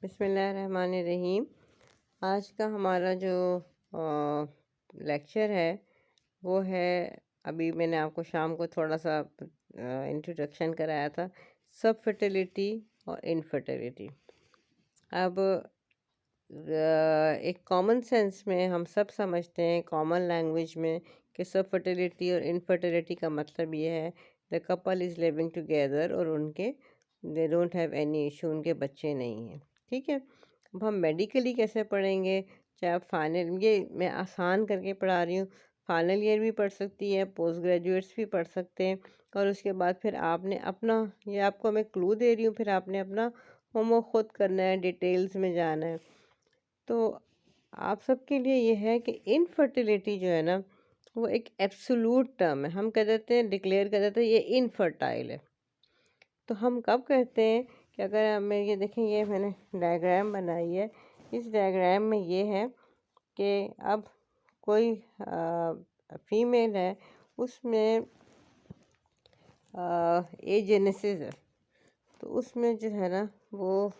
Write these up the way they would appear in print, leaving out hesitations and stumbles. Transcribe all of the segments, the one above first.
बिस्मिल्लाहिर्रहमानिर्रहीम। आज का हमारा जो लेक्चर है वो है, अभी मैंने आपको शाम को थोड़ा सा इंट्रोडक्शन कराया था, सब फर्टिलिटी और इनफर्टिलिटी। अब एक कॉमन सेंस में हम सब समझते हैं, कॉमन लैंग्वेज में, कि सब फर्टिलिटी और इनफर्टिलिटी का मतलब ये है the couple is living together और उनके they don't have any issue, उनके बच्चे नहीं हैं। ठीक है। अब हम मेडिकली कैसे पढ़ेंगे? चाहे आप फाइनल, ये मैं आसान करके पढ़ा रही हूँ, फाइनल ईयर भी पढ़ सकती है, पोस्ट ग्रेजुएट्स भी पढ़ सकते हैं, और उसके बाद फिर आपने अपना, ये आपको मैं क्लू दे रही हूँ, फिर आपने अपना होमवर्क खुद करना है, डिटेल्स में जाना है। तो आप सबके लिए ये है कि इनफर्टिलिटी जो है ना, वो एक एब्सोल्यूट टर्म है। हम कह देते हैं, डिक्लेयर कर देते हैं ये इनफर्टाइल है। तो हम कब कहते हैं कि अगर हमें ये देखें, ये मैंने डायग्राम बनाई है, इस डायग्राम में ये है कि अब कोई फीमेल है, उसमें एजेनेसिस है, तो उसमें जो है ना वो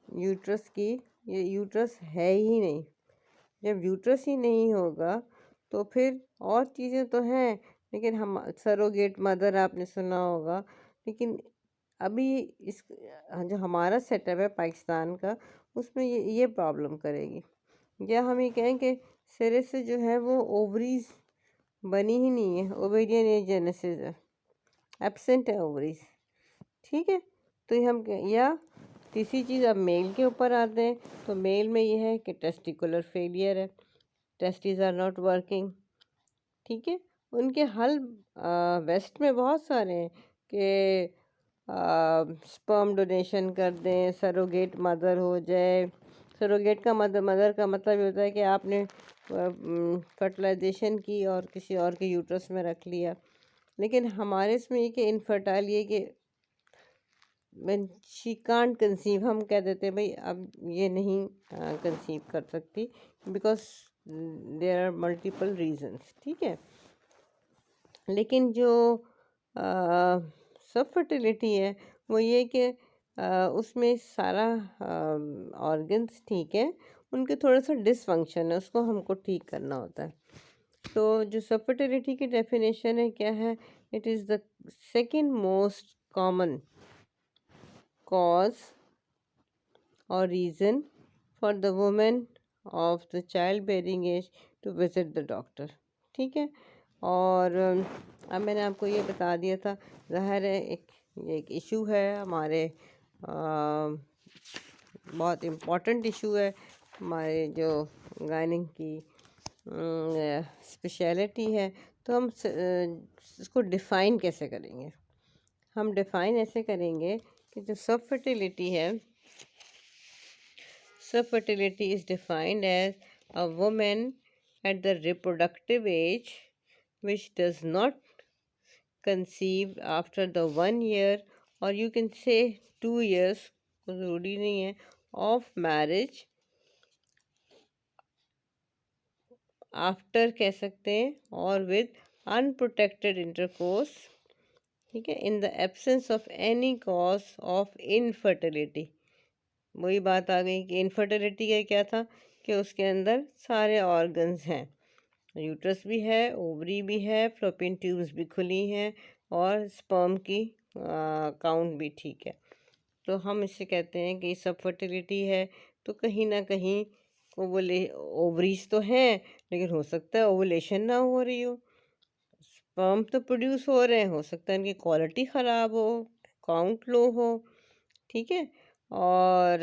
यूट्रस की, ये यूट्रस है ही नहीं। जब यूट्रस ही नहीं होगा तो फिर और चीज़ें तो हैं, लेकिन हम सरोगेट मदर आपने सुना होगा, लेकिन अभी इस जो हमारा सेटअप है पाकिस्तान का, उसमें ये प्रॉब्लम करेगी। या हम ये कहें कि सिरे से जो है वो ओवरीज बनी ही नहीं है, ओवेरियन एजेनेसिस है, एब्सेंट है ओवरीज। ठीक है। तो ये हम या तीसरी चीज़, अब मेल के ऊपर आते हैं, तो मेल में ये है कि टेस्टिकुलर फेलियर है, टेस्टिस आर नॉट वर्किंग। ठीक है। उनके हल वेस्ट में बहुत सारे हैं कि स्पर्म डोनेशन कर दें, सरोगेट मदर हो जाए। सरोगेट का मदर का मतलब ये होता है कि आपने फर्टिलाइजेशन की और किसी और के यूट्रस में रख लिया। लेकिन हमारे इसमें ये कि इनफर्टाइल, ये कि व्हेन शी कांट कंसीव, हम कह देते हैं भाई अब ये नहीं कंसीव कर सकती, because there are multiple reasons. ठीक है। लेकिन जो सब फर्टिलिटी है वो ये कि उसमें सारा ऑर्गन्स ठीक है, उनके थोड़ा सा डिसफंक्शन है, उसको हमको ठीक करना होता है। तो जो सब फर्टिलिटी की डेफिनेशन है क्या है? It is the second most common cause or reason for the woman of the childbearing age to visit the doctor। ठीक है। और अब मैंने आपको ये बता दिया था, ज़ाहिर है ये एक इशू है हमारे, बहुत इम्पोर्टेंट इशू है हमारे जो गायनिक की स्पेशलिटी है। तो हम इसको डिफ़ाइन कैसे करेंगे? हम डिफ़ाइन ऐसे करेंगे कि जो सब फर्टिलिटी है, subfertility is defined as a woman at the reproductive age which does not conceive after the 1 year, or you can say 2 years, ज़रूरी नहीं है, of marriage, आफ्टर कह सकते हैं, और विद अनप्रोटेक्टेड इंटरकोर्स। ठीक है। In the absence of any cause of infertility. वही बात आ गई कि इनफर्टिलिटी का क्या था कि उसके अंदर सारे ऑर्गन्स हैं, यूट्रस भी है, ओवरी भी है, फ्लोपियन ट्यूब्स भी खुली हैं, और स्पर्म की काउंट भी ठीक है। तो हम इससे कहते हैं कि सब फर्टिलिटी है। तो कहीं ना कहीं ओवरीज तो हैं, लेकिन हो सकता है ओवुलेशन ना हो रही हो, स्पर्म तो प्रोड्यूस हो रहे हैं, हो सकता है इनकी क्वालिटी ख़राब हो, काउंट लो हो। ठीक है। और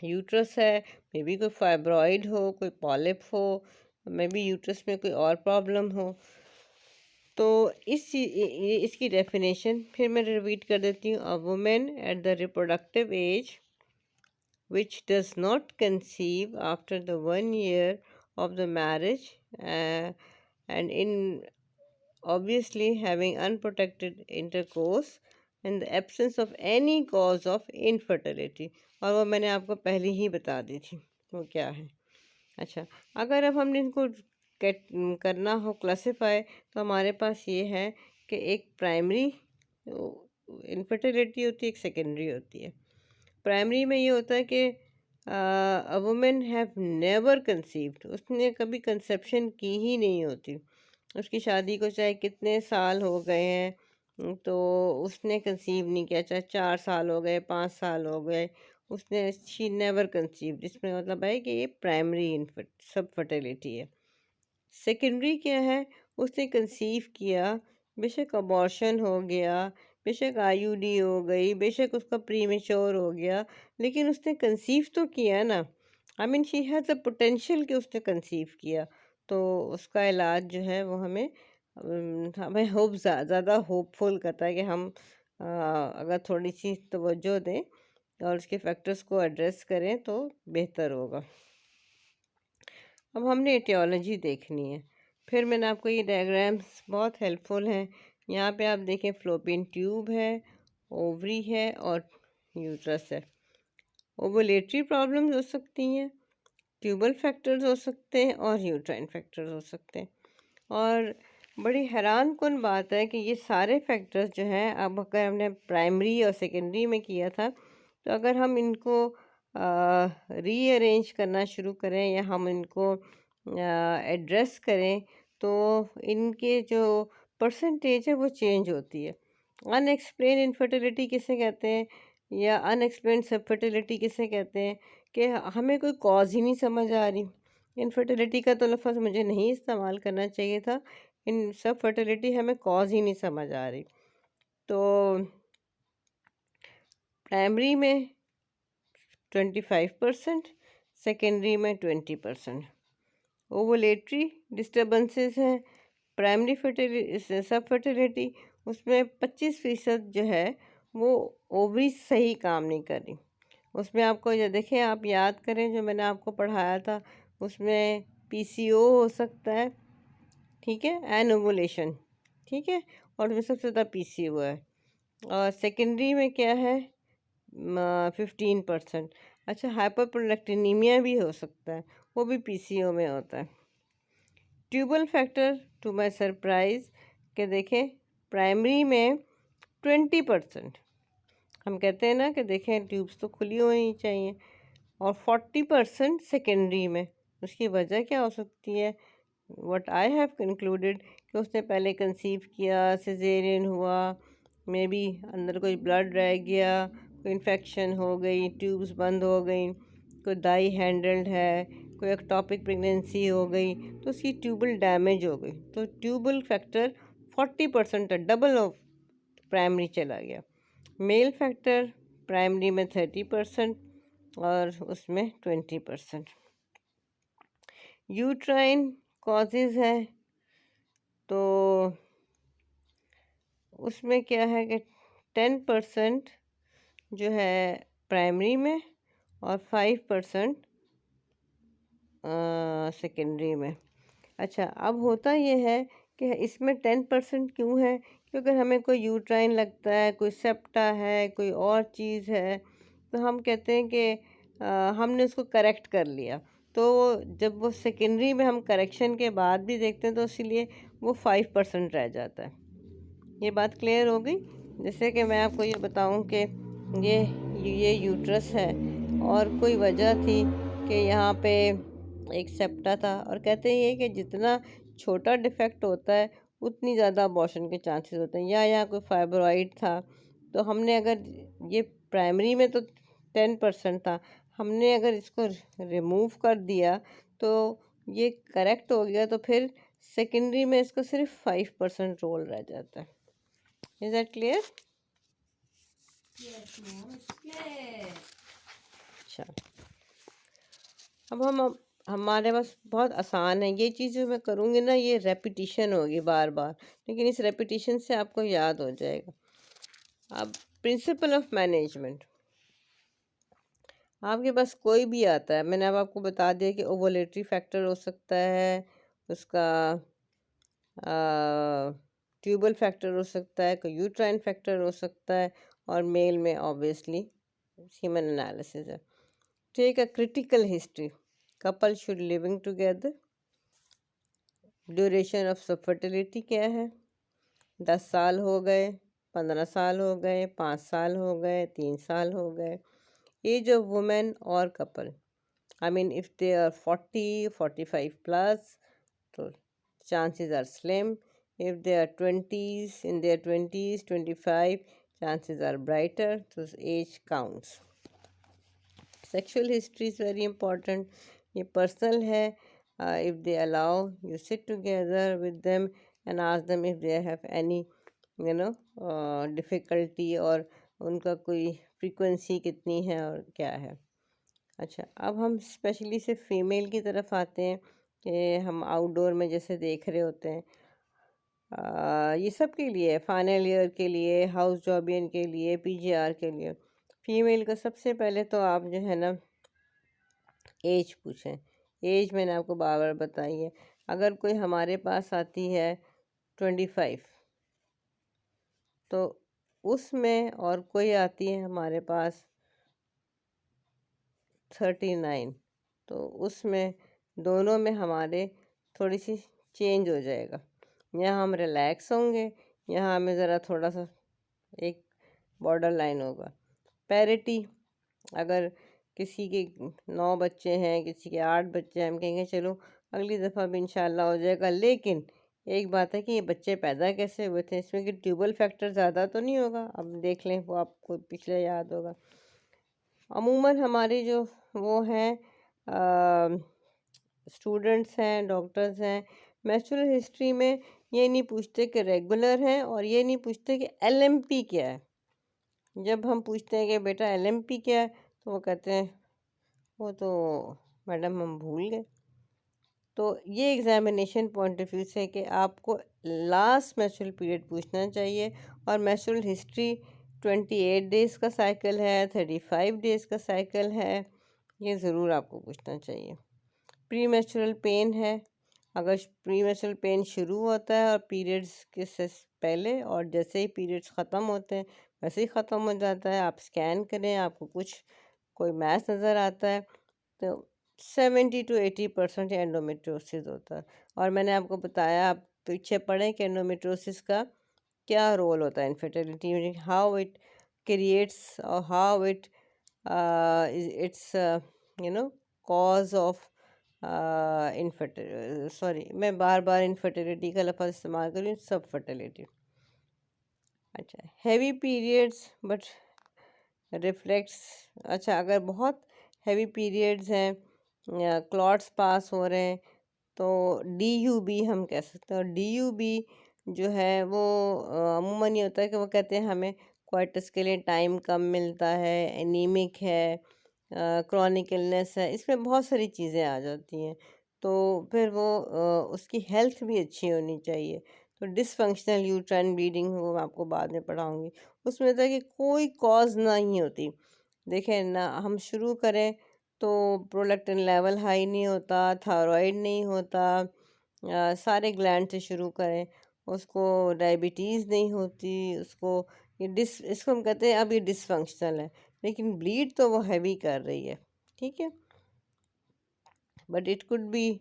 यूट्रस है, मे बी कोई फाइब्रॉइड हो, कोई पॉलिप हो, मे बी यूट्रस में कोई और प्रॉब्लम हो। तो इसकी डेफिनेशन फिर मैं रिपीट कर देती हूँ। A women at the reproductive age which does not conceive after the 1 year of the marriage, and in obviously having unprotected intercourse in the absence of any cause of infertility। और वो मैंने आपको पहले ही बता दी थी वो क्या है। अच्छा, अगर अब हमने इनको करना हो क्लासिफाई, तो हमारे पास ये है कि एक प्राइमरी इनफर्टिलिटी होती है, एक सेकेंडरी होती है। प्राइमरी में ये होता है कि a women have never conceived, उसने कभी कंसेप्शन की ही नहीं होती। उसकी शादी को चाहे कितने साल हो गए हैं, तो उसने कंसीव नहीं किया, चाहे 4 साल हो गए, 5 साल हो गए, उसने शी नेवर कंसीव्ड। इसमें मतलब है कि ये प्राइमरी इनफर्ट सब फर्टिलिटी है। सेकेंडरी क्या है, उसने कंसीव किया, बेशक अबॉर्शन हो गया, बेशक आईयूडी हो गई, बेशक उसका प्रीमेच्योर हो गया, लेकिन उसने कंसीव तो किया ना। I mean she has the potential कि उसने कंसीव किया, तो उसका इलाज जो है वो हमें ज़्यादा होपफुल करता है कि हम अगर थोड़ी सी तवज्जो दें और उसके फैक्टर्स को एड्रेस करें तो बेहतर होगा। अब हमने एटियोलॉजी देखनी है। फिर मैंने आपको ये डायग्राम्स बहुत हेल्पफुल हैं। यहाँ पे आप देखें, फ्लोपियन ट्यूब है, ओवरी है और यूट्रस है। ओवुलेटरी प्रॉब्लम्स हो सकती हैं, ट्यूबल फैक्टर्स हो सकते हैं और यूट्राइन फैक्टर्स हो सकते हैं। और बड़ी हैरान कुन बात है कि ये सारे फैक्टर्स जो हैं, अब अगर हमने प्राइमरी और सेकेंडरी में किया था, तो अगर हम इनको रीअरेंज करना शुरू करें या हम इनको एड्रेस करें, तो इनके जो परसेंटेज है वो चेंज होती है। अनएक्सप्लेन इनफर्टिलिटी किसे कहते हैं या अनएक्सप्लेन सब फर्टिलिटी किसे कहते हैं, कि हमें कोई कॉज ही नहीं समझ आ रही। इनफर्टिलिटी का तो लफ्ज़ मुझे नहीं इस्तेमाल करना चाहिए था, इन सब फर्टिलिटी हमें कॉज ही नहीं समझ आ रही। तो प्राइमरी में 25%, सेकेंडरी में 20%। ओवुलेटरी डिस्टर्बेंसेस हैं, प्राइमरी फर्टिलिटी सब फर्टिलिटी, उसमें 25% जो है वो ओवरी सही काम नहीं कर रही। उसमें आपको ये देखें, आप याद करें जो मैंने आपको पढ़ाया था, उसमें पीसीओ हो सकता है, ठीक है, एन ओवुलेशन, ठीक है, और उसमें सबसे ज़्यादा पीसीओ है। और सेकेंडरी में क्या है, 15%। अच्छा, हाइपरप्रोलैक्टिनीमिया भी हो सकता है, वो भी पीसीओ में होता है। Tubal factor, to my surprise, के देखें प्राइमरी में 20%। हम कहते हैं ना कि देखें ट्यूब्स तो खुली होनी चाहिए, और 40% सेकेंडरी में। उसकी वजह क्या हो सकती है? व्हाट आई हैव कंक्लूडेड कि उसने पहले कंसीव किया, सिजेरियन हुआ, मे बी अंदर कोई ब्लड रह गया, कोई इन्फेक्शन हो गई, ट्यूब्स बंद हो गई, कोई दाई हैंडल्ड है, कोई एक्टॉपिक प्रेगनेंसी हो गई, तो उसकी ट्यूबल डैमेज हो गई। तो ट्यूबल फैक्टर 40% है, डबल ऑफ प्राइमरी चला गया। मेल फैक्टर प्राइमरी में 30% और उसमें 20%। यूट्राइन कॉजेज़ है, तो उसमें क्या है कि 10% जो है प्राइमरी में और 5% सेकेंडरी में। अच्छा, अब होता ये है कि इसमें 10% क्यों है? क्योंकि हमें कोई यूट्राइन लगता है, कोई सेप्टा है, कोई और चीज़ है, तो हम कहते हैं कि हमने उसको करेक्ट कर लिया। तो जब वो सेकेंडरी में हम करेक्शन के बाद भी देखते हैं, तो इसीलिए वो 5% रह जाता है। ये बात क्लियर हो गई? जैसे कि मैं आपको ये बताऊं कि ये यूट्रस है और कोई वजह थी कि यहाँ पे एक सेप्टा था, और कहते हैं ये कि जितना छोटा डिफेक्ट होता है उतनी ज़्यादा अबॉर्शन के चांसेस होते हैं। या यहाँ कोई फाइब्रॉइड था, तो हमने अगर ये प्राइमरी में तो 10% था, हमने अगर इसको रिमूव कर दिया तो ये करेक्ट हो गया, तो फिर सेकेंडरी में इसको सिर्फ 5% रोल रह जाता है। Is that clear? Yes, ma'am, it's clear. अच्छा, अब हमारे पास बहुत आसान है, ये चीज़ जो मैं करूँगी ना, ये रेपिटिशन होगी बार बार, लेकिन इस रेपिटिशन से आपको याद हो जाएगा। अब प्रिंसिपल ऑफ मैनेजमेंट, आपके पास कोई भी आता है, मैंने अब आपको बता दिया कि ओवुलेटरी फैक्टर हो सकता है, उसका ट्यूबल फैक्टर हो सकता है, कोई यूट्राइन फैक्टर हो सकता है, और मेल में ऑब्वियसली ह्यूमन एनालिसिस है। Take a critical history, couple should living together, duration of subfertility क्या है, 10 साल हो गए, 15 साल हो गए, 5 साल हो गए, 3 साल हो गए, एज ऑफ वुमेन और couple, I mean if they are 40, 45 plus, so chances are slim. If they are 20s, in their 20s, 25, chances are brighter, so age counts. Sexual history is very important. ये personal है. If they allow, you sit together with them and ask them if they have any difficulty और उनका कोई frequency कितनी है और क्या है. अच्छा, अब हम स्पेशली से फीमेल की तरफ आते हैं कि हम आउटडोर में जैसे देख रहे होते हैं. ये सब के लिए, फाइनल ईयर के लिए, हाउस जॉबियन के लिए, पीजीआर के लिए. फीमेल का सबसे पहले तो आप जो है ना एज पूछें. एज मैंने आपको बार बार बताई है. अगर कोई हमारे पास आती है 25, तो उसमें और कोई आती है हमारे पास 39, तो उसमें दोनों में हमारे थोड़ी सी चेंज हो जाएगा. यहाँ हम रिलैक्स होंगे, यहाँ हमें ज़रा थोड़ा सा एक बॉर्डर लाइन होगा. पैरिटी, अगर किसी के 9 बच्चे हैं, किसी के 8 बच्चे हैं, हम कहेंगे चलो अगली दफ़ा भी इंशाल्लाह हो जाएगा. लेकिन एक बात है कि ये बच्चे पैदा कैसे हुए थे, इसमें कि ट्यूबल फैक्टर ज़्यादा तो नहीं होगा. अब देख लें, वो आपको पिछले याद होगा. अमूमन हमारे जो वो हैं स्टूडेंट्स हैं, डॉक्टर्स हैं, मेंस्ट्रुअल हिस्ट्री में ये नहीं पूछते कि रेगुलर हैं और ये नहीं पूछते कि एलएमपी क्या है. जब हम पूछते हैं कि बेटा एलएमपी क्या है, तो वो कहते हैं वो तो मैडम हम भूल गए. तो ये एग्जामिनेशन पॉइंट ऑफ व्यू से कि आपको लास्ट मेंस्ट्रुअल पीरियड पूछना चाहिए. और मेंस्ट्रुअल हिस्ट्री 28 डेज़ का साइकिल है, 35 डेज़ का साइकिल है, ये ज़रूर आपको पूछना चाहिए. प्री मेंस्ट्रुअल पेन है, अगर प्री मेंस्ट्रुअल पेन शुरू होता है और पीरियड्स के से पहले, और जैसे ही पीरियड्स ख़त्म होते हैं वैसे ही ख़त्म हो जाता है, आप स्कैन करें, आपको कुछ कोई मैच नज़र आता है, तो 70 to 80% एंडोमेट्रोसिस होता है. और मैंने आपको बताया, आप पीछे पढ़ें कि एंडोमेट्रोसिस का क्या रोल होता है इनफर्टिलिटी में, हाउ इट क्रिएट्स और how it it's cause of infertility. Sorry, मैं बार बार इनफर्टिलिटी का लफ्ज़ इस्तेमाल कर रही हूँ, सब फर्टिलिटी. अच्छा, हैवी पीरियड्स बट रिफ्लेक्ट्स. अच्छा, अगर बहुत हैवी पीरियड्स हैं, क्लॉट्स पास हो रहे हैं, तो DUB हम कह सकते हैं. और DUB जो है वो अमूमन ये होता है कि वो कहते हैं हमें क्वार्टर्स के लिए टाइम कम मिलता है, एनीमिक है, क्रॉनिक इलनेस है, इसमें बहुत सारी चीज़ें आ जाती हैं. तो फिर वो उसकी हेल्थ भी अच्छी होनी चाहिए. तो डिसफंक्शनल यूट्राइन ब्लीडिंग वो मैं आपको बाद में पढ़ाऊँगी. उसमें होता है कि कोई कॉज नहीं होती. देखें ना, हम शुरू करें तो प्रोलैक्टिन लेवल हाई नहीं होता, थायराइड नहीं होता, सारे ग्लैंड से शुरू करें, उसको डायबिटीज़ नहीं होती, उसको इसको हम कहते हैं अब ये डिसफंक्शनल है, लेकिन ब्लीड तो वो हैवी कर रही है. ठीक है, बट इट कुड बी.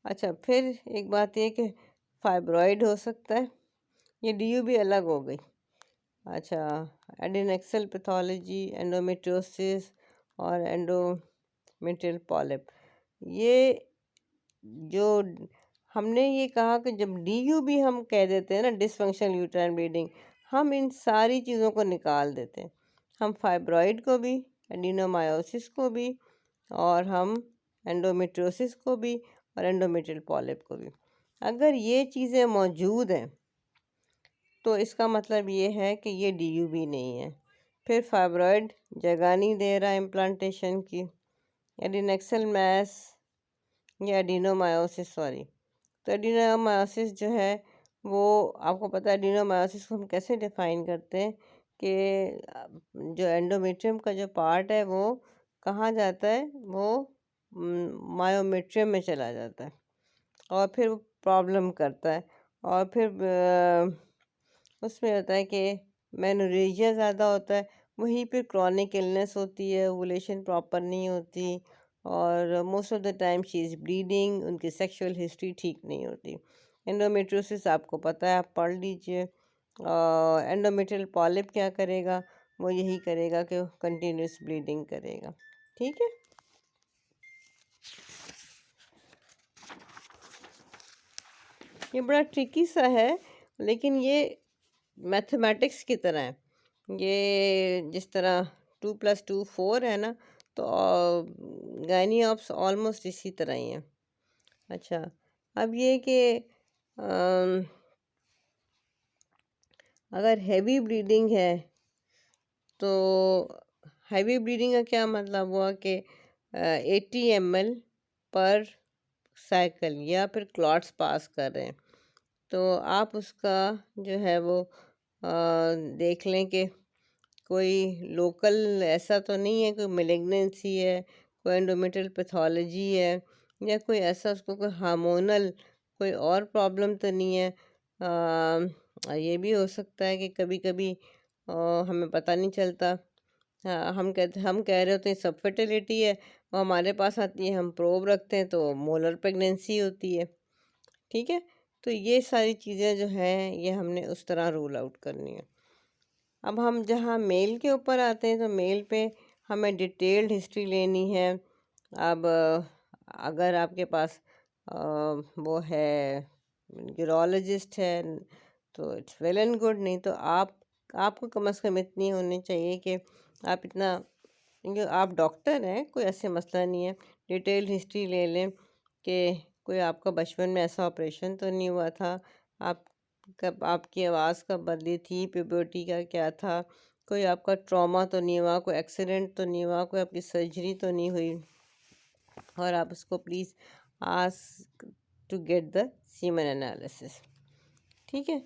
अच्छा, फिर एक बात ये कि फाइब्रॉइड हो सकता है. ये DUB अलग हो गई. अच्छा, एडिनेक्सल पैथोलॉजी, एंडोमेट्रियोसिस और एंडोमेट्रियल पॉलिप. ये जो हमने ये कहा कि जब DUB हम कह देते हैं ना, डिसफंक्शनल यूट्राइन ब्लीडिंग, हम इन सारी चीज़ों को निकाल देते हैं. हम फाइब्रॉइड को भी, एडिनोमायोसिस को भी, और हम एंडोमेट्रियोसिस को भी, और एंडोमेट्रियल पॉलिप को भी. अगर ये चीज़ें मौजूद हैं तो इसका मतलब ये है कि ये DUB नहीं है. फिर फाइब्रॉइड जगह नहीं दे रहा इम्प्लांटेशन की. एडिनेक्सल मैस या एडिनोमायोसिस, सॉरी. तो एडिनोमायोसिस जो है वो आपको पता है. एडिनोमायोसिस को हम कैसे डिफ़ाइन करते हैं कि जो एंडोमेट्रियम का जो पार्ट है वो कहाँ जाता है, वो मायोमेट्रियम में चला जाता है और फिर वो प्रॉब्लम करता है. और फिर उसमें होता है कि मेनोरेजिया ज़्यादा होता है, वहीं पे क्रॉनिक इलनेस होती है, ओवुलेशन प्रॉपर नहीं होती, और most of the time she is bleeding, उनकी सेक्सुअल हिस्ट्री ठीक नहीं होती. एंडोमेट्रियोसिस आपको पता है, आप पढ़ लीजिए. एंडोमेट्रियल पॉलिप क्या करेगा, वो यही करेगा कि कंटिन्यूस ब्लीडिंग करेगा। ठीक है। ये बड़ा ट्रिकी सा है, लेकिन ये मैथमेटिक्स की तरह है। ये जिस तरह 2 + 2 4 है ना, तो गायनी ऑप्स ऑलमोस्ट इसी तरह ही है। अच्छा, अब ये कि अगर हैवी ब्लीडिंग है तो हैवी ब्लीडिंग का क्या मतलब हुआ कि 80 ml पर साइकिल या फिर क्लॉट्स पास कर रहे हैं, तो आप उसका जो है वो देख लें कि कोई लोकल ऐसा तो नहीं है, कोई मेलिग्नेंसी है, कोई एंडोमेट्रियल पैथोलॉजी है, या कोई ऐसा उसको कोई हार्मोनल कोई और प्रॉब्लम तो नहीं है। ये भी हो सकता है कि कभी कभी हमें पता नहीं चलता। हाँ, हम कह रहे होते हैं सब फर्टिलिटी है, और हमारे पास आती है, हम प्रोब रखते हैं तो मोलर प्रेगनेंसी होती है। ठीक है। तो ये सारी चीज़ें जो हैं ये हमने उस तरह रूल आउट करनी है। अब हम जहाँ मेल के ऊपर आते हैं, तो मेल पे हमें डिटेल्ड हिस्ट्री लेनी है। अब अगर आपके पास वो है यूरोलॉजिस्ट है तो इट्स वेल एंड गुड, नहीं तो आपको कम से कम इतनी होनी चाहिए कि आप इतना, क्योंकि आप डॉक्टर हैं, कोई ऐसे मसला नहीं है। डिटेल्ड हिस्ट्री ले लें कि कोई आपका बचपन में ऐसा ऑपरेशन तो नहीं हुआ था, आप कब आपकी आवाज़ कब बदली थी, प्यूबर्टी का क्या था, कोई आपका ट्रॉमा तो नहीं हुआ, कोई एक्सीडेंट तो नहीं हुआ, कोई आपकी सर्जरी तो नहीं हुई, और आप उसको please ask to get the semen analysis. ठीक है।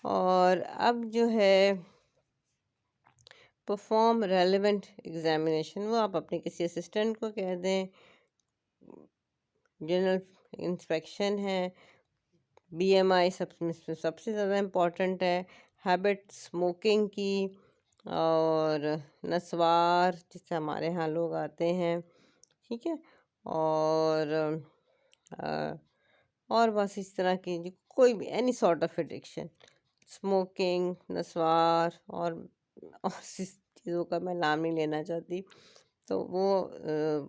और अब जो है परफॉर्म रेलेवेंट एग्जामिनेशन, वो आप अपने किसी असिस्टेंट को कह दें। जनरल इंस्पेक्शन है, बीएमआई सबसे ज़्यादा इम्पॉर्टेंट है, हैबिट स्मोकिंग की, और नस्वार जिससे हमारे यहाँ लोग आते हैं। ठीक है। और और बस इस तरह की कोई भी any sort of addiction, smoking, नस्वार, और इस चीज़ों का मैं नाम नहीं लेना चाहती, तो वो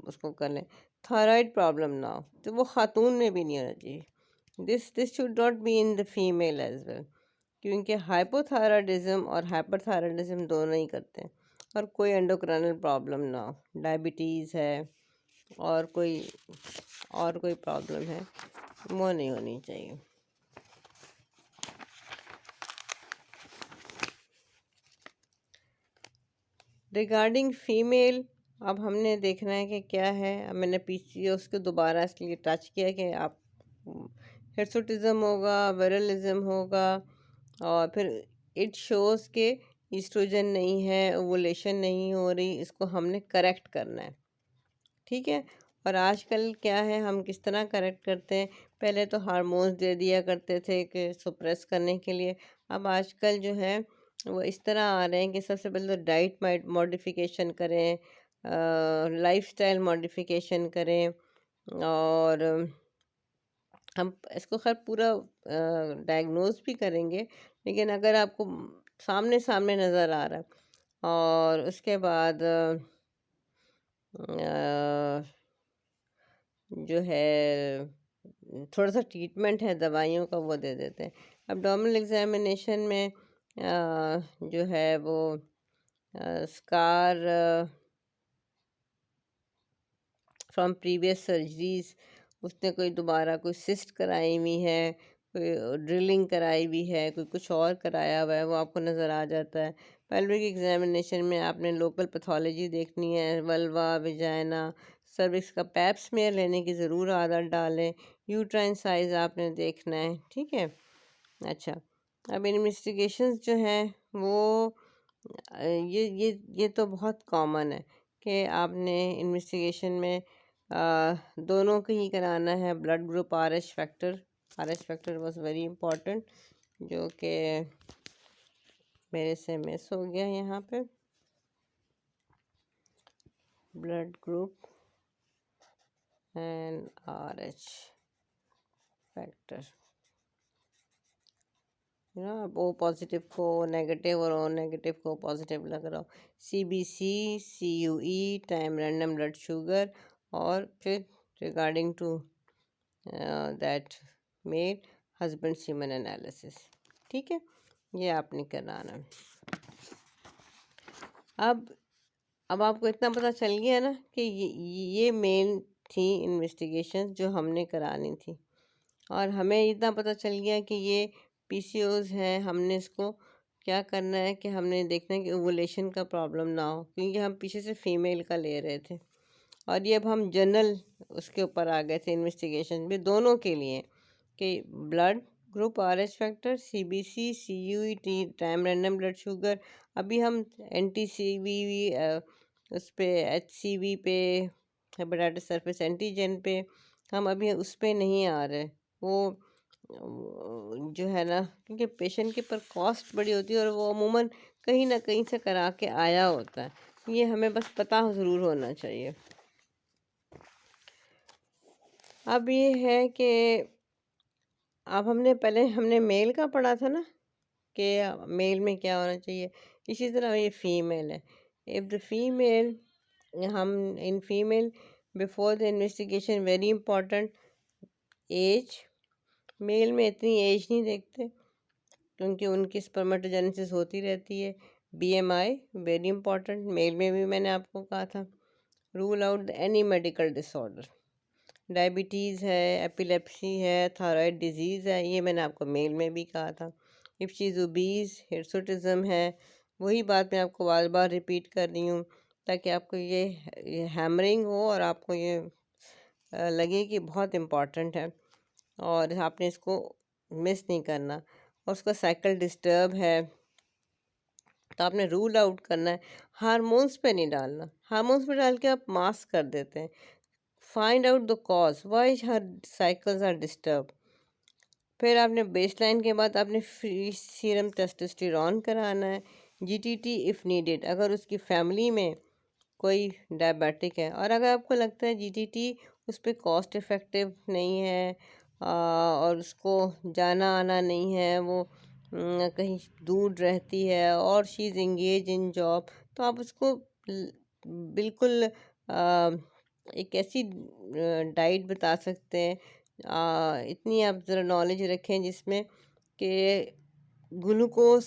उसको कर लें। थायराइड प्रॉब्लम ना हो, तो वो खातून में भी नहीं होना चाहिए। This should not be in the female as well, क्योंकि हाइपोथायराइडिज्म और हाइपरथायराइडिज्म दोनों ही करते हैं। और कोई एंडोक्राइनल प्रॉब्लम ना हो, डायबिटीज़ है और कोई प्रॉब्लम है, वो नहीं होनी चाहिए। रिगार्डिंग फीमेल, अब हमने देखना है कि क्या है। अब मैंने पीसीओएस को दोबारा इसलिए टच किया कि आप हिर्सुटिज्म होगा, विरलिज्म होगा, और फिर इट शोज़ के ईस्ट्रोजन नहीं है, ओवुलेशन नहीं हो रही, इसको हमने करेक्ट करना है। ठीक है। और आजकल क्या है, हम किस तरह करेक्ट करते हैं, पहले तो हार्मोन्स दे दिया करते थे कि सुप्रेस करने के लिए। अब आजकल जो है वो इस तरह आ रहे हैं कि सबसे पहले तो डाइट मॉडिफिकेशन करें, लाइफस्टाइल मॉडिफिकेशन करें, और हम इसको खैर पूरा डायग्नोज भी करेंगे, लेकिन अगर आपको सामने सामने नज़र आ रहा है, और उसके बाद जो है थोड़ा सा ट्रीटमेंट है दवाइयों का, वो दे देते हैं। एब्डोमिनल एग्जामिनेशन में जो है वो स्कार फ्रॉम प्रीवियस सर्जरीज, उसने कोई दोबारा कोई सिस्ट कराई हुई है, कोई ड्रिलिंग कराई हुई है, कोई कुछ और कराया हुआ है, वो आपको नज़र आ जाता है। पेल्विक एग्जामिनेशन में आपने लोकल पैथोलॉजी देखनी है, वल्वा, विजाइना, सर्विक्स का पैप स्मेयर लेने की ज़रूर आदत डालें। यूट्राइन साइज़ आपने देखना है। ठीक है। अच्छा, अब इन्वेस्टिगेशंस जो हैं वो ये तो बहुत कॉमन है कि आपने इन्वेस्टिगेशन में दोनों को ही कराना है। Blood group, R H factor was very important, जो कि मेरे से मिस हो गया यहाँ पे। Blood group and R H factor, ना, आप ओ पॉजिटिव को नेगेटिव और ओ नेगेटिव को पॉजिटिव लग रहा हो। CBC, CUE, time random blood sugar, और फिर regarding to that made husband semen analysis. ठीक है, ये आपने कराना है। अब आपको इतना पता चल गया ना कि ये मेन थी इन्वेस्टिगेशन जो हमने करानी थी, और हमें इतना पता चल गया कि ये PCOS हैं। हमने इसको क्या करना है कि हमने देखना है कि ओवुलेशन का प्रॉब्लम ना हो, क्योंकि हम पीछे से फीमेल का ले रहे थे, और ये अब हम जनरल उसके ऊपर आ गए थे इन्वेस्टिगेशन भी दोनों के लिए, कि blood group, RH factor, CBC, CUET, time random blood sugar. अभी हम NTCV उस पे, HCV पे, हेपेटाइटिस सरफेस एंटीजन पे, हम अभी उस पे नहीं आ रहे। वो जो है ना, क्योंकि पेशेंट के पर कॉस्ट बड़ी होती है और वो अमूमन कहीं ना कहीं से करा के आया होता है, ये हमें बस पता ज़रूर होना चाहिए। अब ये है कि अब हमने मेल का पढ़ा था ना, कि मेल में क्या होना चाहिए, इसी तरह ये फीमेल है। इफ़ द फीमेल, हम in female before the investigation very important age, male में इतनी एज नहीं देखते क्योंकि उनकी स्पर्मेटोजेनेसिस होती रहती है। BMI वेरी इंपॉर्टेंट, मेल में भी मैंने आपको कहा था। Rule out any medical disorder, diabetes है, एपिलेप्सी है, थायराइड डिजीज़ है, ये मैंने आपको मेल में भी कहा था। इफ़ शी इज़ ओबीज़, हिर्सुटिज़म है, वही बात मैं आपको बार बार रिपीट कर रही हूँ ताकि आपको ये हैमरिंग हो और आपको ये लगे कि बहुत इम्पॉर्टेंट है और आपने इसको मिस नहीं करना। और उसका साइकिल डिस्टर्ब है तो आपने रूल आउट करना है। हार्मोन्स पे नहीं डालना, हार्मोन्स पे डाल के आप मास्क कर देते हैं। Find out the cause why her cycles are disturb. फिर आपने बेसलाइन के बाद आपने फ्री सीरम टेस्टोस्टेरोन कराना है, GTT इफ़ नीडेड, अगर उसकी फैमिली में कोई डायबिटिक है। और अगर आपको लगता है GTT उस पर कॉस्ट इफ़ेक्टिव नहीं है और उसको जाना आना नहीं है, वो कहीं दूर रहती है और she is engage in job, तो आप उसको बिल्कुल एक ऐसी डाइट बता सकते हैं, इतनी आप ज़रा नॉलेज रखें जिसमें कि ग्लूकोज,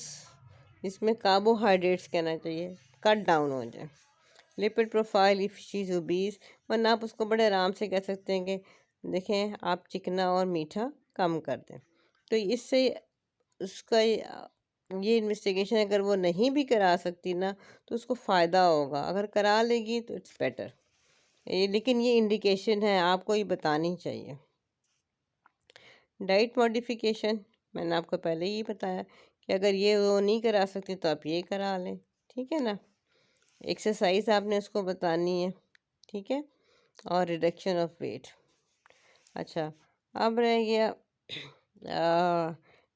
जिसमें कार्बोहाइड्रेट्स कहना चाहिए, कट डाउन हो जाए। Lipid profile if she is obese, वरना आप उसको बड़े आराम से कह सकते हैं कि देखें आप चिकना और मीठा कम कर दें। तो इससे उसका ये इन्वेस्टिगेशन अगर वो नहीं भी करा सकती ना तो उसको फ़ायदा होगा, अगर करा लेगी तो इट्स बेटर। लेकिन ये इंडिकेशन है, आपको ये बतानी चाहिए। डाइट मॉडिफिकेशन मैंने आपको पहले ही बताया कि अगर ये वो नहीं करा सकती तो आप ये करा लें, ठीक है ना। एक्सरसाइज आपने उसको बतानी है, ठीक है, और रिडक्शन ऑफ वेट। अच्छा, अब रह गया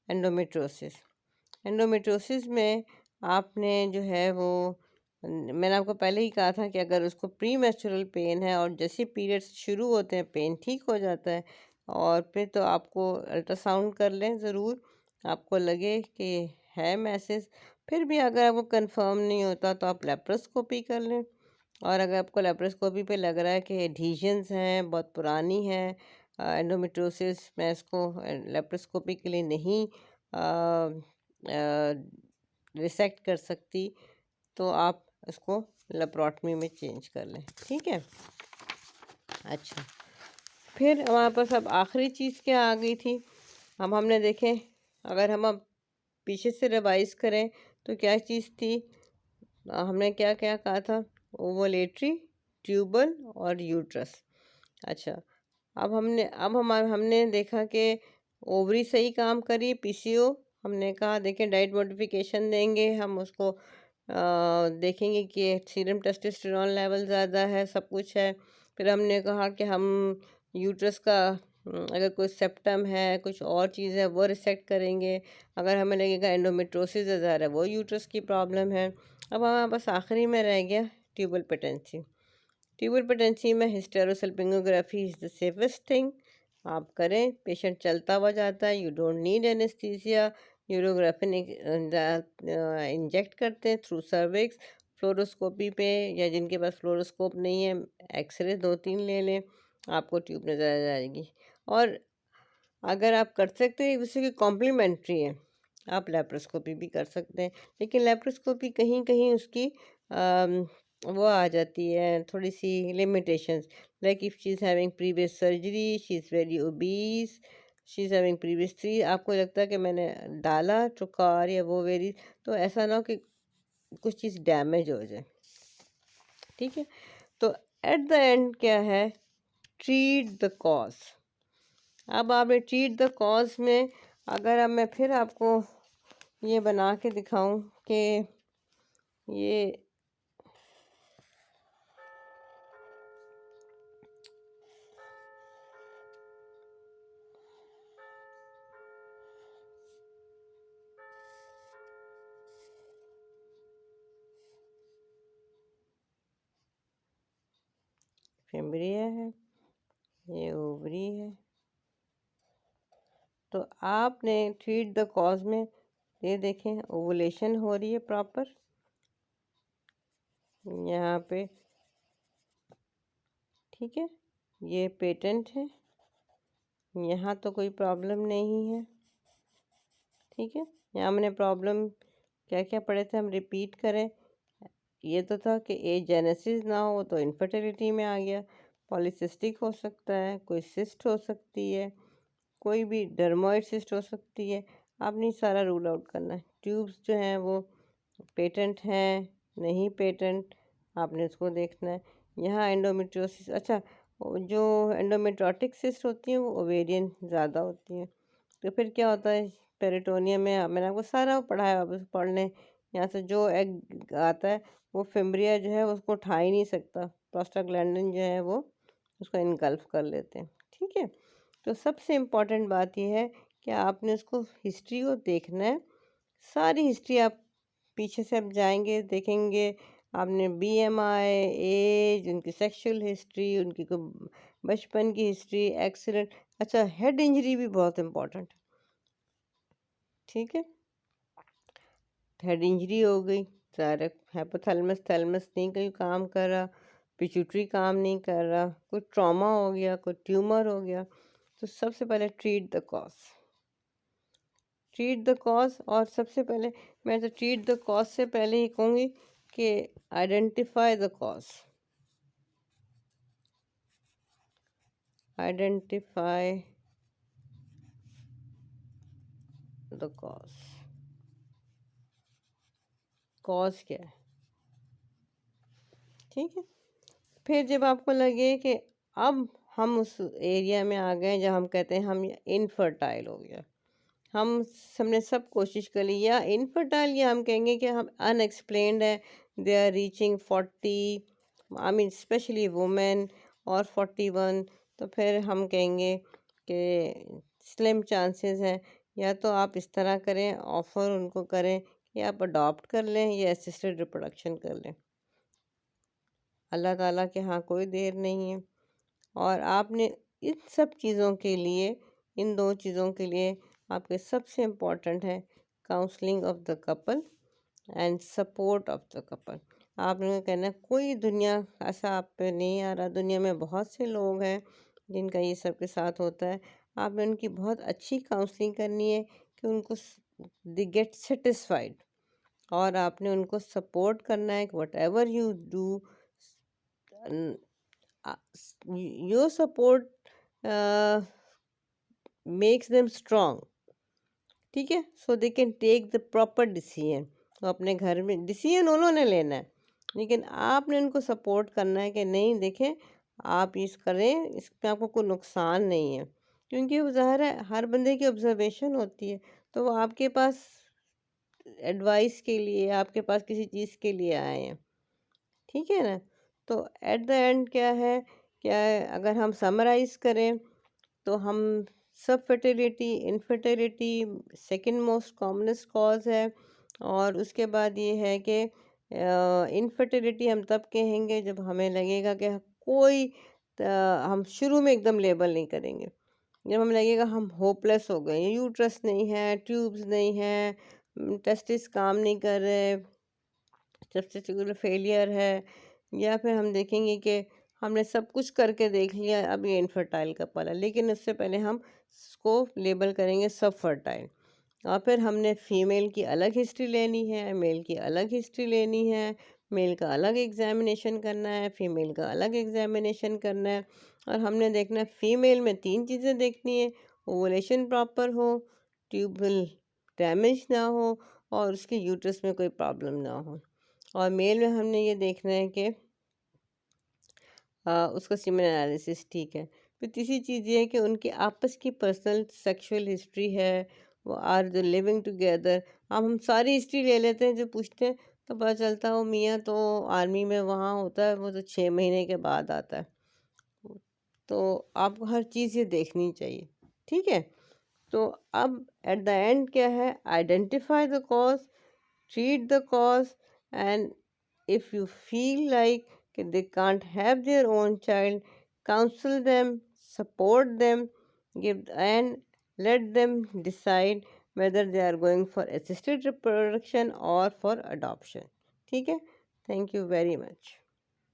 एंडोमेट्रोसिस। एंडोमेट्रोसिस में आपने जो है वो, मैंने आपको पहले ही कहा था कि अगर उसको प्री मेंस्ट्रुअल पेन है और जैसे पीरियड्स शुरू होते हैं पेन ठीक हो जाता है, और फिर तो आपको अल्ट्रासाउंड कर लें ज़रूर, आपको लगे कि है मैसेज। फिर भी अगर आपको कंफर्म नहीं होता तो आप लेप्रोस्कोपी कर लें, और अगर आपको लेप्रोस्कोपी पे लग रहा है कि एडहीजन्स हैं, बहुत पुरानी है एंडोमेट्रोसिस, मैं इसको लेप्रोस्कोपी के लिए नहीं रिसेक्ट कर सकती, तो आप इसको लेप्रोटमी में चेंज कर लें, ठीक है। अच्छा, फिर हमारे पास अब आखिरी चीज़ क्या आ गई थी। अब हमने देखें, अगर हम अब पीछे से रिवाइज करें तो क्या चीज़ थी, हमने क्या क्या कहा था, ओवुलेटरी, ट्यूबल और यूट्रस। अच्छा, हमने देखा कि ओवरी सही काम करी, PCO हमने कहा देखें डाइट मॉडिफिकेशन देंगे, हम उसको देखेंगे कि सीरम टेस्टोस्टेरोन लेवल ज़्यादा है, सब कुछ है। फिर हमने कहा कि हम यूट्रस का अगर कोई सेप्टम है, कुछ और चीज़ है, वो रिसेक्ट करेंगे। अगर हमें लगेगा एंडोमेट्रोसिस ज़्यादा है, वो यूट्रस की प्रॉब्लम है। अब हमारे पास आखिरी में रह गया ट्यूबल पेटेंसी। ट्यूबल पेटेंसी में हिस्टेरोसल्पिंगोग्राफी इज़ द सेफेस्ट थिंग, आप करें, पेशेंट चलता हुआ जाता है, you don't need anaesthesia, Urografin inject करते हैं थ्रू सर्विक्स, फ्लोरोस्कोपी पे, या जिनके पास फ्लोरोस्कोप नहीं है एक्सरे 2-3 ले लें, आपको ट्यूब नज़र आ जाएगी। और अगर आप कर सकते हैं उसी की कॉम्प्लीमेंट्री है, आप लेप्रोस्कोपी भी कर सकते हैं, लेकिन लेप्रोस्कोपी कहीं कहीं उसकी वो आ जाती है थोड़ी सी limitations, like if she is having previous surgery, she is very obese, she is having previous 3, आपको लगता है कि मैंने डाला ट्रुकार या वो वेरी, तो ऐसा ना हो कि कुछ चीज़ डैमेज हो जाए। ठीक है, तो एट द एंड क्या है, ट्रीट द कॉज। अब आपने ट्रीट द कॉज में, अगर अब मैं फिर आपको ये बना के दिखाऊं कि ये फिम्ब्रिया है, ये ओवरी है, तो आपने ट्रीट द कॉज में ये देखें ओवुलेशन हो रही है प्रॉपर यहाँ पे। ठीक है, ये पेटेंट है, यहाँ तो कोई प्रॉब्लम नहीं है। ठीक है, यहाँ हमने प्रॉब्लम क्या क्या पढ़े थे, हम रिपीट करें। ये तो था कि एजेनेसिस ना हो तो इनफर्टिलिटी में आ गया, पॉलीसिस्टिक हो सकता है, कोई सिस्ट हो सकती है, कोई भी डर्मोइड सिस्ट हो सकती है, आपने सारा रूल आउट करना है। ट्यूब्स जो हैं वो पेटेंट हैं नहीं पेटेंट, आपने उसको देखना है। यहाँ एंडोमेट्रियोसिस, अच्छा जो एंडोमेट्रोटिक सिस्ट होती हैं वो ओवेरियन ज़्यादा होती हैं, तो फिर क्या होता है पेरिटोनियम में, मैंने आपको सारा पढ़ा है, वापस पढ़ लें। यहाँ से जो एग आता है वो फिम्ब्रिया जो है उसको उठा ही नहीं सकता, प्रोस्टाग्लैंडिन जो है वो उसको इनगल्फ कर लेते हैं। ठीक है, तो सबसे इम्पॉर्टेंट बात यह है कि आपने उसको हिस्ट्री को देखना है, सारी हिस्ट्री आप पीछे से आप जाएंगे देखेंगे, आपने बीएमआई, एज, उनकी सेक्सुअल हिस्ट्री, उनकी बचपन की हिस्ट्री, एक्सीडेंट, अच्छा हेड इंजरी भी बहुत इम्पोर्टेंट है। ठीक है, हेड इंजरी हो गई, सारा हाइपोथैलेमस थैलेमस नहीं कहीं काम कर रहा, पिट्यूटरी काम नहीं कर रहा, कोई ट्रॉमा हो गया, कोई ट्यूमर हो गया, तो सबसे पहले treat the cause, treat the cause. और सबसे पहले मैं तो ट्रीट द कॉज से पहले ही कहूँगी कि identify the cause, identify the cause, cause क्या है। ठीक है, फिर जब आपको लगे कि अब हम उस एरिया में आ गए जब हम कहते हैं हम इनफर्टाइल हो गया, हमने सब कोशिश कर ली, या इनफर्टाइल, या हम कहेंगे कि हम अनएक्सप्लेन्ड है, they are reaching 40, I mean specially women, और 41, तो फिर हम कहेंगे कि स्लिम चांसेस हैं, या तो आप इस तरह करें, ऑफ़र उनको करें कि आप अडॉप्ट कर लें या असिस्टेड रिप्रोडक्शन कर लें, अल्लाह ताला के हाँ कोई देर नहीं है। और आपने इन सब चीज़ों के लिए, इन दो चीज़ों के लिए आपके सबसे इम्पोर्टेंट है counselling of the couple and support of the couple. आपने कहना है कोई दुनिया ऐसा आप पे नहीं आ रहा, दुनिया में बहुत से लोग हैं जिनका ये सब के साथ होता है, आपने उनकी बहुत अच्छी काउंसलिंग करनी है कि उनको दे गेट सेटिस्फाइड, और आपने उनको सपोर्ट करना है कि whatever you do, your support makes them strong. ठीक है, so they can take the proper decision, तो अपने घर में डिसीजन उन्होंने लेना है, लेकिन आपने उनको सपोर्ट करना है कि नहीं देखें आप इस करें, इसमें आपको कोई नुकसान नहीं है, क्योंकि वो ज़ाहिर है हर बंदे की ऑब्जर्वेशन होती है, तो वो आपके पास एडवाइस के लिए, आपके पास किसी चीज़ के लिए आए हैं। ठीक है ना, तो एट द एंड क्या है, क्या अगर हम समराइज़ करें तो हम सब fertility, infertility second most commonest cause है, और उसके बाद ये है कि इनफर्टिलिटी हम तब कहेंगे जब हमें लगेगा कि कोई हम शुरू में एकदम लेबल नहीं करेंगे, जब हमें लगेगा हम होपलेस हो गए, यूट्रस नहीं है, ट्यूब्स नहीं है, टेस्टिस काम नहीं कर रहे, टेस्टिकुलर फेलियर है, या फिर हम देखेंगे कि हमने सब कुछ करके देख लिया, अब ये इनफर्टाइल कपल है, लेकिन उससे पहले हम इसको लेबल करेंगे सब फर्टाइल। और फिर हमने फीमेल की अलग हिस्ट्री लेनी है, मेल की अलग हिस्ट्री लेनी है, मेल का अलग एग्जामिनेशन करना है, फीमेल का अलग एग्जामिनेशन करना है। और हमने देखना है फीमेल में 3 चीज़ें देखनी है, ओवुलेशन प्रॉपर हो, ट्यूबल डैमेज ना हो, और उसके यूट्रस में कोई प्रॉब्लम ना हो। और मेल में हमने ये देखना है कि उसका सीमेन एनालिसिस ठीक है। फिर तीसरी चीज़ ये है कि उनकी आपस की पर्सनल सेक्सुअल हिस्ट्री है, वो आर द लिविंग टुगेदर। अब हम सारी हिस्ट्री ले लेते हैं, जो पूछते हैं तो पता चलता है वो मियाँ तो आर्मी में वहाँ होता है, वो तो 6 महीने के बाद आता है। तो आपको हर चीज़ ये देखनी चाहिए, ठीक है। तो अब एट द एंड क्या है, identify the cause, treat the cause, and if you feel like they can't have their own child, counsel them, support them, give and let them decide whether they are going for assisted reproduction or for adoption. ठीक है, thank you very much.